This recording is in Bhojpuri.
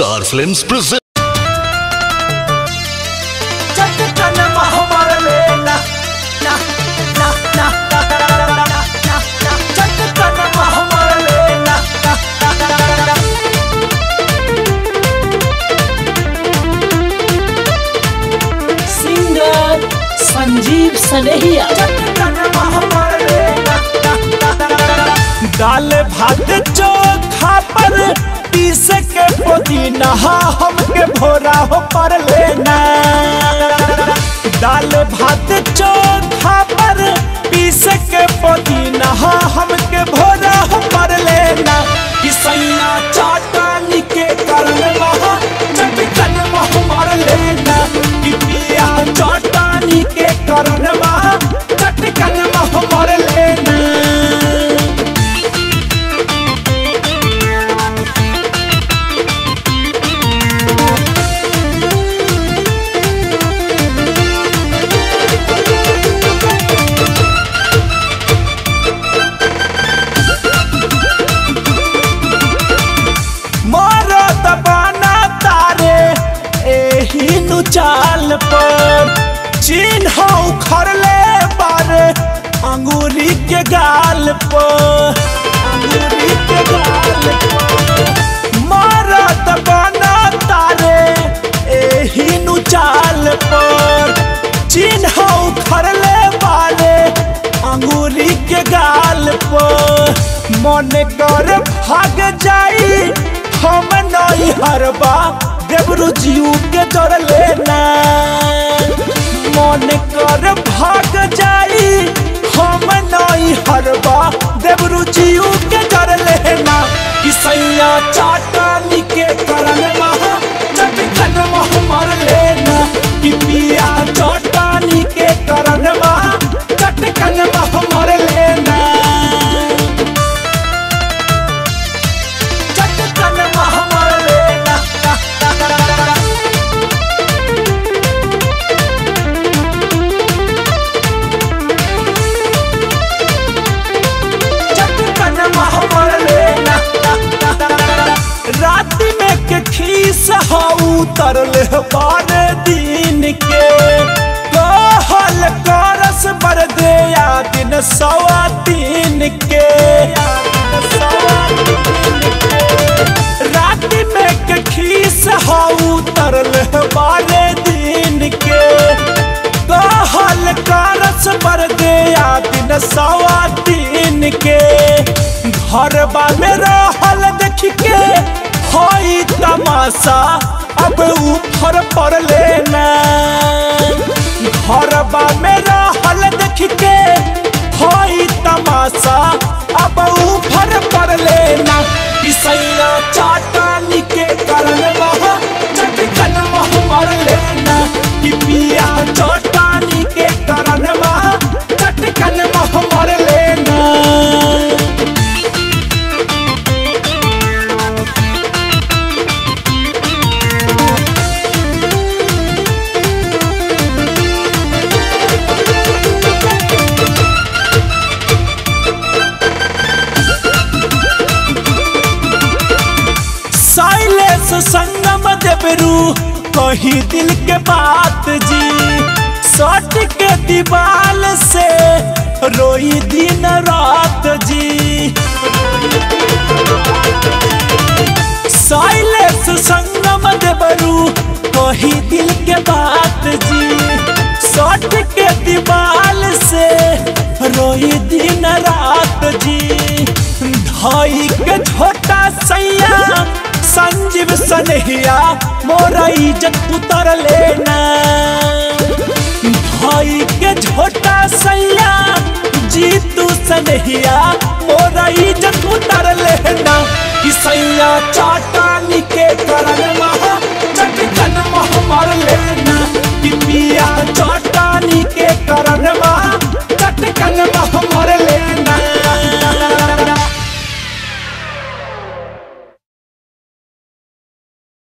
Star films present. Singer Sanjeev सनेहिया। दाल भात चोखा पर पीस के पुदीना हमके भोरा हो पर लेना। दाल भात चोखा पर पीस के पुदीना हमके भोरा हो पर लेना। किसैया चाटनी के कारण चटकन मार लेना। कि पिया चाटनी के कारण चटकन मार लेना। चाल पर चिन्ह उखड़ले बारे अंगूरी के गाल पर। अंगूरी के गाल पर मारत बना तारे एही चाल पर चिन्ह उखड़ले बारे अंगूरी के गाल पर। मन कर भाग जाई हम नहीं हरबा देवरू जीव के डर लेना। मन कर भाग जाई हम नहीं हरबा देवरू जीव के डर लेना। किसैया चाटनी के कारण चटकन मार लेना। कि पिया चाटनी के कारण चटकन मार लेना। चटकन मार लेना। रात में के खीस उतरल बारे दिन के कहल करस बर दे दिन सवा तीन के। रात में के खीस उतरल बारे दिन के कहल करस बर दे दिन सवा तीन के। घरबा में रहल देख के होई तमाशा अब ऊपर पर लेना। घरबा में रहल देख के होई तमाशा अब ऊपर पर लेना। किसैया चाटनी के कारण चटकन मार लेना। कि पिया चाटनी के कारण चटकन मार लेना। संगम देवरू कही दिल के बात जी सट के दीवाल से रोई दिन रात जी। साइलेंस संगम देवरू कही दिल के बात जी सट के दीवाल से रोई दिन रात जी। धाई के छोटा सैया संजीव सनेहिया मोरा इज्जत उतर लेना। भाई के छोटा सैया जीतू सनेहिया मोरा इज्जत उतर लेना। कि सैया चाटनी के